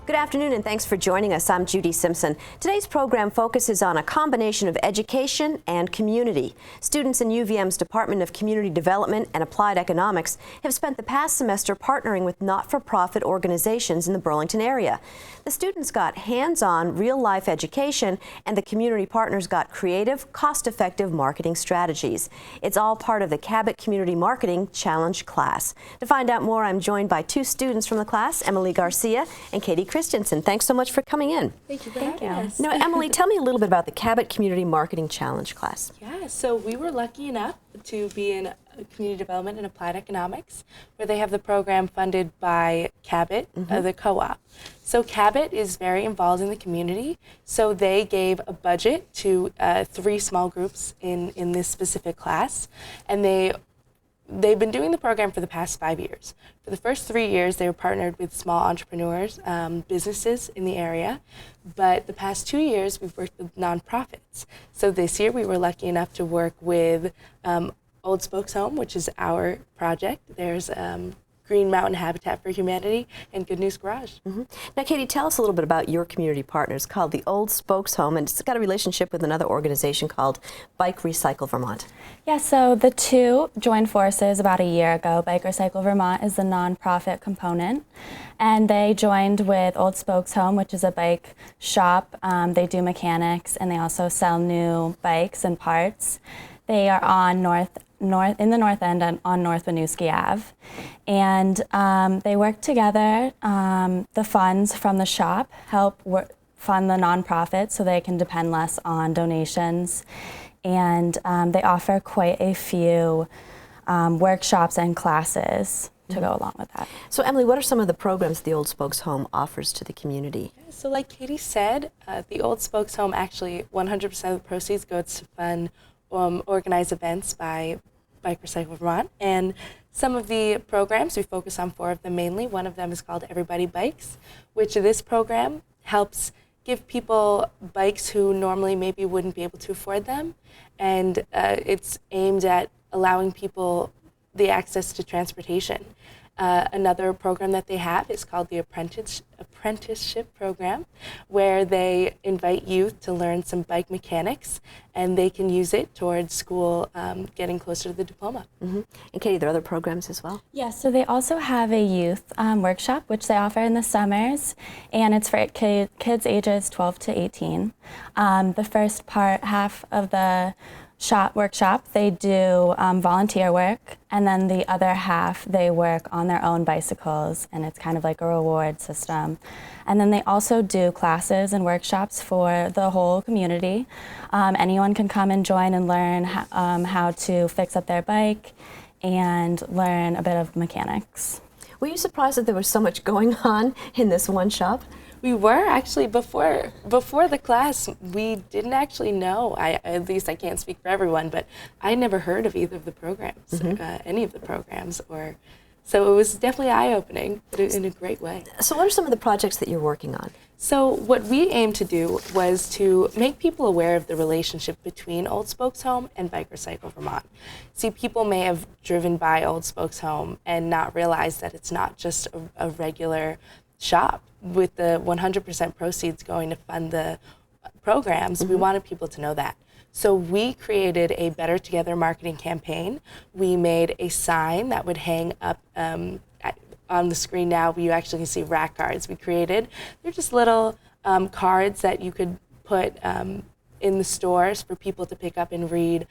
Good afternoon and thanks for joining us. I'm Judy Simpson. Today's program focuses on a combination of education and community. Students in UVM's Department of Community Development and Applied Economics have spent the past semester partnering with not-for-profit organizations in the Burlington area. The students got hands-on, real-life education, and the community partners got creative, cost-effective marketing strategies. It's all part of the Cabot Community Marketing Challenge class. To find out more, I'm joined by two students from the class, Emily Garcia and Katie Christensen. Thanks so much for coming in. Thank you for having us. Now, Emily, tell me a little bit about the Cabot Community Marketing Challenge class. Yeah, so we were lucky enough to be in Community Development and Applied Economics, where they have the program funded by Cabot, the co-op. So Cabot is very involved in the community, so they gave a budget to 3 small groups in this specific class, and they've been doing the program for the past 5 years. For the first 3 years, they were partnered with small entrepreneurs, businesses in the area, but the past 2 years, we've worked with nonprofits. So this year, we were lucky enough to work with Old Spokes Home, which is our project. There's Green Mountain Habitat for Humanity and Good News Garage. Now, Katie, tell us a little bit about your community partners called the Old Spokes Home, and it's got a relationship with another organization called Bike Recycle Vermont. Yeah, so the two joined forces about a year ago. Bike Recycle Vermont is the nonprofit component, and they joined with Old Spokes Home, which is a bike shop. They do mechanics, and they also sell new bikes and parts. They are on in the North End on North Winooski Ave. And they work together. The funds from the shop help fund the nonprofit so they can depend less on donations. And they offer quite a few workshops and classes to go along with that. So, Emily, what are some of the programs the Old Spokes Home offers to the community? So like Katie said, the Old Spokes Home, actually 100% of the proceeds goes to fund organize events by Bike Recycle Vermont. And some of the programs, we focus on 4 of them mainly. One of them is called Everybody Bikes, which this program helps give people bikes who normally maybe wouldn't be able to afford them. And it's aimed at allowing people the access to transportation. Another program that they have is called the Apprenticeship Program, where they invite youth to learn some bike mechanics, and they can use it towards school getting closer to the diploma. And Katie, there are other programs as well? Yeah, so they also have a youth workshop, which they offer in the summers, and it's for kids ages 12 to 18. The first half of the workshop, they do volunteer work, and then the other half they work on their own bicycles, and it's kind of like a reward system. And then they also do classes and workshops for the whole community. Anyone can come and join and learn how to fix up their bike and learn a bit of mechanics. Were you surprised that there was so much going on in this one shop? We were actually, before the class, we didn't actually know, at least I can't speak for everyone, but I never heard of either of the programs, any of the programs, so it was definitely eye-opening, but in a great way. So what are some of the projects that you're working on? So what we aimed to do was to make people aware of the relationship between Old Spokes Home and Bike Recycle Vermont. See, people may have driven by Old Spokes Home and not realized that it's not just a regular shop. With the 100% proceeds going to fund the programs, we wanted people to know that. So we created a Better Together marketing campaign. We made a sign that would hang up on the screen now. You actually can see rack cards we created. They're just little cards that you could put in the stores for people to pick up and read,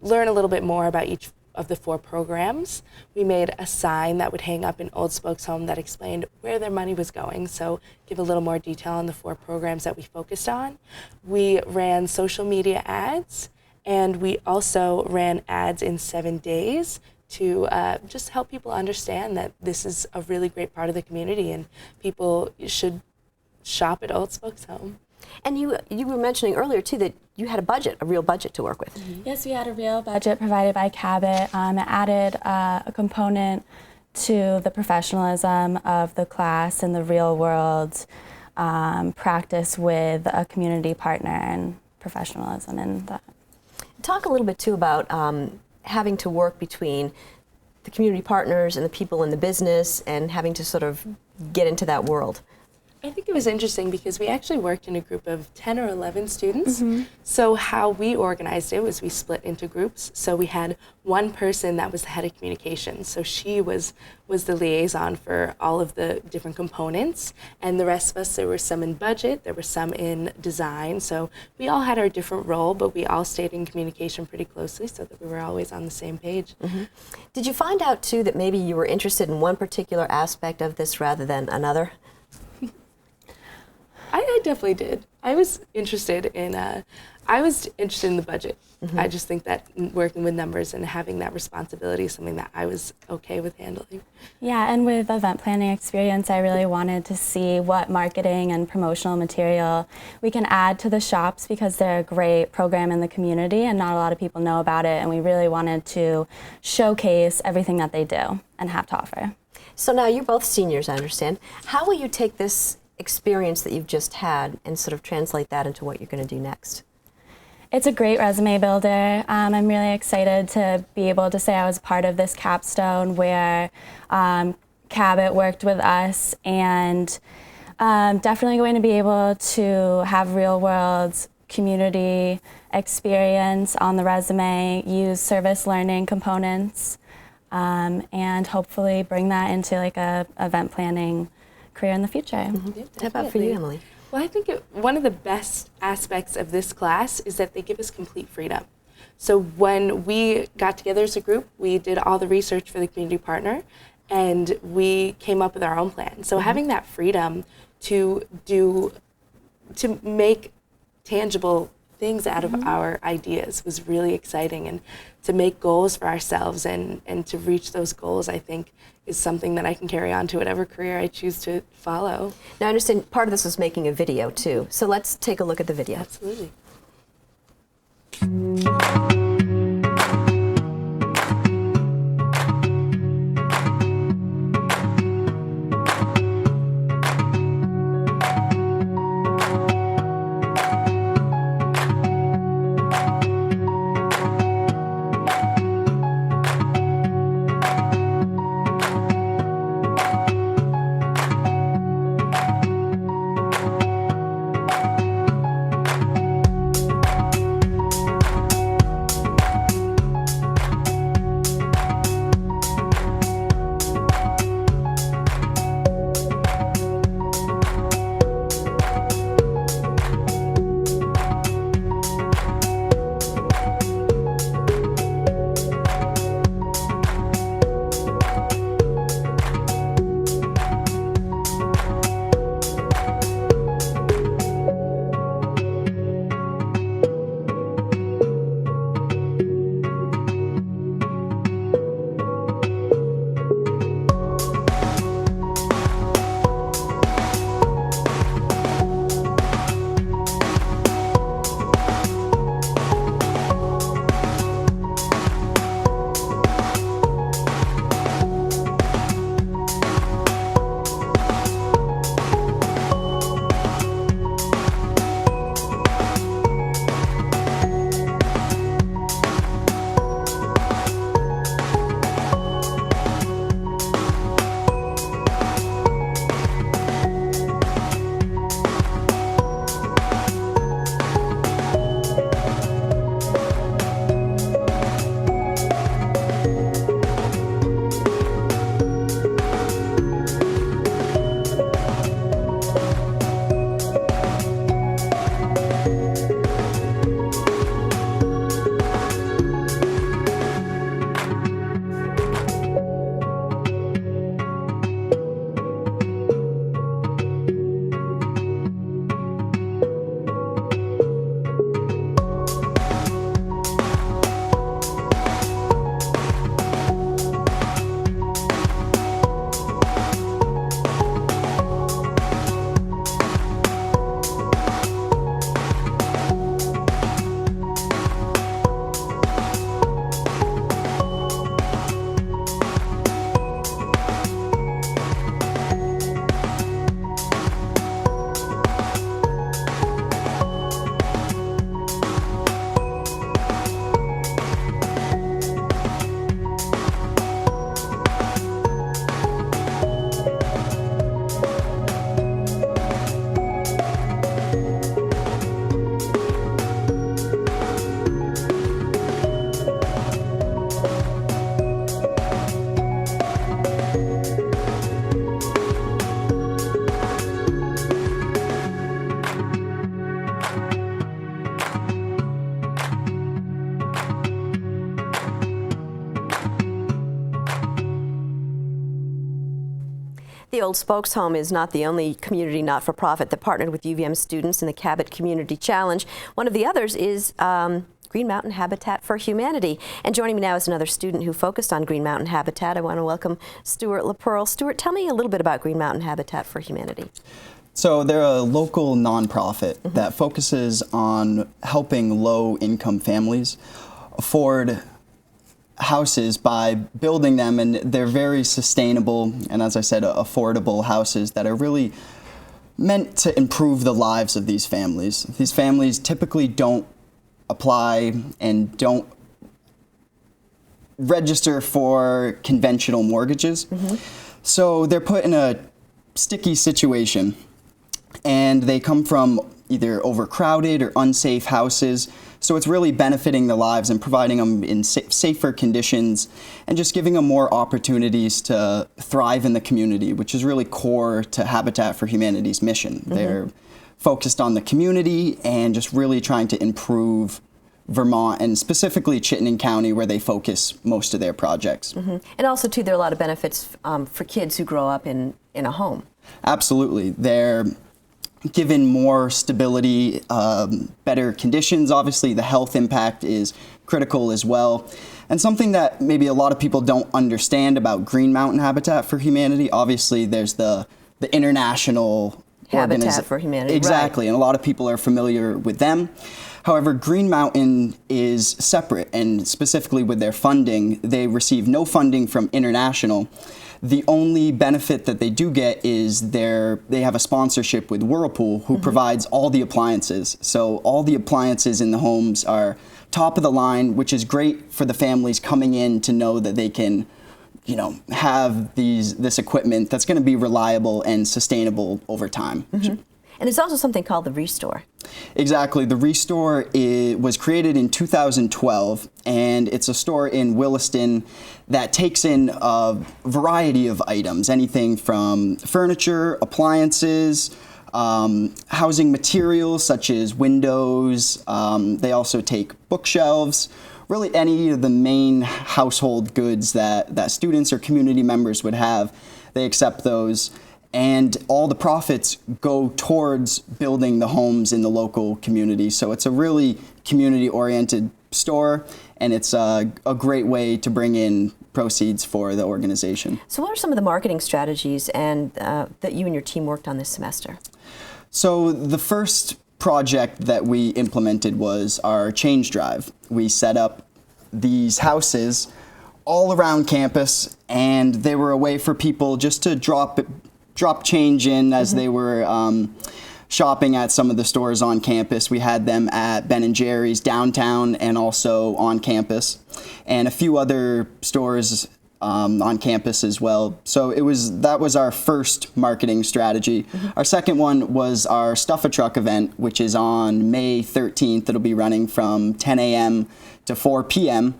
learn a little bit more about each of the 4 programs. We made a sign that would hang up in Old Spokes Home that explained where their money was going, so give a little more detail on the 4 programs that we focused on. We ran social media ads, and we also ran ads in 7 days to just help people understand that this is a really great part of the community and people should shop at Old Spokes Home. And you were mentioning earlier, too, that you had a real budget to work with. Yes, we had a real budget provided by Cabot. It added a component to the professionalism of the class and the real world practice with a community partner and professionalism in that. Talk a little bit too about having to work between the community partners and the people in the business and having to sort of get into that world. I think it was interesting because we actually worked in a group of 10 or 11 students. So how we organized it was we split into groups. So we had one person that was the head of communications. So she was the liaison for all of the different components. And the rest of us, there were some in budget, there were some in design. So we all had our different role, but we all stayed in communication pretty closely so that we were always on the same page. Did you find out too that maybe you were interested in one particular aspect of this rather than another? I definitely did. I was interested in the budget. I just think that working with numbers and having that responsibility is something that I was okay with handling. Yeah, and with event planning experience, I really wanted to see what marketing and promotional material we can add to the shops because they're a great program in the community and not a lot of people know about it, and we really wanted to showcase everything that they do and have to offer. So now you're both seniors, I understand. How will you take this experience that you've just had and sort of translate that into what you're going to do next? It's a great resume builder. I'm really excited to be able to say I was part of this capstone where Cabot worked with us, and definitely going to be able to have real world community experience on the resume, use service learning components, and hopefully bring that into like a event planning career in the future. How about for you, Emily? Well, I think one of the best aspects of this class is that they give us complete freedom. So when we got together as a group, we did all the research for the community partner, and we came up with our own plan. So having that freedom to make tangible things out of our ideas was really exciting, and to make goals for ourselves and to reach those goals, I think, is something that I can carry on to whatever career I choose to follow. Now I understand part of this was making a video too, so let's take a look at the video. Absolutely. The Old Spokes Home is not the only community not-for-profit that partnered with UVM students in the Cabot Community Challenge. One of the others is Green Mountain Habitat for Humanity. And joining me now is another student who focused on Green Mountain Habitat. I want to welcome Stuart LaPearl. Stuart, tell me a little bit about Green Mountain Habitat for Humanity. So they're a local nonprofit that focuses on helping low-income families afford houses by building them, and they're very sustainable and, as I said, affordable houses that are really meant to improve the lives of these families. These families typically don't apply and don't register for conventional mortgages. So they're put in a sticky situation, and they come from either overcrowded or unsafe houses. So it's really benefiting the lives and providing them in safer conditions and just giving them more opportunities to thrive in the community, which is really core to Habitat for Humanity's mission. They're focused on the community and just really trying to improve Vermont, and specifically Chittenden County, where they focus most of their projects. And also, too, there are a lot of benefits for kids who grow up in a home. Absolutely. They're given more stability, better conditions. Obviously, the health impact is critical as well. And something that maybe a lot of people don't understand about Green Mountain Habitat for Humanity, obviously there's the international Habitat for Humanity. Exactly, right. And a lot of people are familiar with them. However, Green Mountain is separate, and specifically with their funding, they receive no funding from international. The only benefit that they do get is they have a sponsorship with Whirlpool, who provides all the appliances. So all the appliances in the homes are top of the line, which is great for the families coming in to know that they can, have this equipment that's going to be reliable and sustainable over time. And there's also something called the Restore. Exactly. The Restore was created in 2012, and it's a store in Williston that takes in a variety of items, anything from furniture, appliances, housing materials such as windows. They also take bookshelves, really any of the main household goods that students or community members would have. They accept those. And all the profits go towards building the homes in the local community. So it's a really community-oriented store, and it's a great way to bring in proceeds for the organization. So what are some of the marketing strategies that you and your team worked on this semester? So the first project that we implemented was our change drive. We set up these houses all around campus, and they were a way for people just to drop change in as they were shopping at some of the stores on campus. We had them at Ben & Jerry's downtown and also on campus, and a few other stores on campus as well. So that was our first marketing strategy. Our second one was our Stuff a Truck event, which is on May 13th. It'll be running from 10 a.m. to 4 p.m.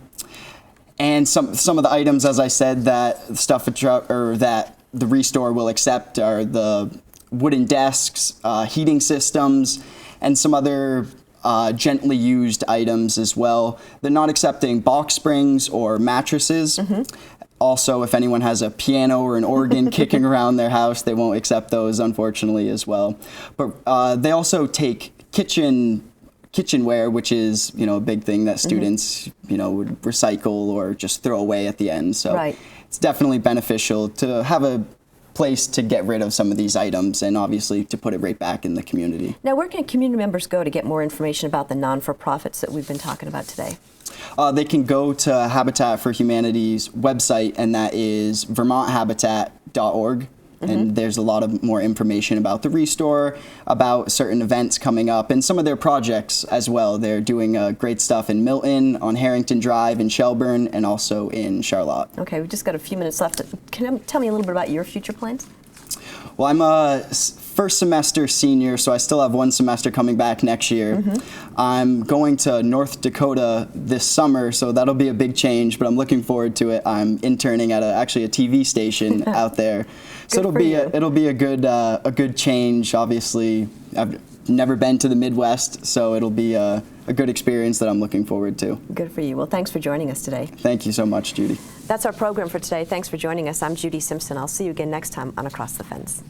And some of the items, as I said, that Stuff a Truck or that the Restore will accept are the wooden desks, heating systems, and some other gently used items as well. They're not accepting box springs or mattresses. Also, if anyone has a piano or an organ kicking around their house, they won't accept those, unfortunately, as well. But they also take kitchenware, which is a big thing that students would recycle or just throw away at the end. So it's definitely beneficial to have a place to get rid of some of these items and obviously to put it right back in the community. Now, where can community members go to get more information about the non-for-profits that we've been talking about today? They can go to Habitat for Humanity's website, and that is vermonthabitat.org. And there's a lot of more information about the Restore, about certain events coming up, and some of their projects as well. They're doing great stuff in Milton, on Harrington Drive in Shelburne, and also in Charlotte. Okay, we've just got a few minutes left. Can you tell me a little bit about your future plans? Well, I'm a first semester senior, so I still have one semester coming back next year. I'm going to North Dakota this summer, so that'll be a big change, but I'm looking forward to it. I'm interning at actually a TV station out there. So it'll be a good change. Obviously, I've never been to the Midwest, so it'll be a good experience that I'm looking forward to. Good for you. Well, thanks for joining us today. Thank you so much, Judy. That's our program for today. Thanks for joining us. I'm Judy Simpson. I'll see you again next time on Across the Fence.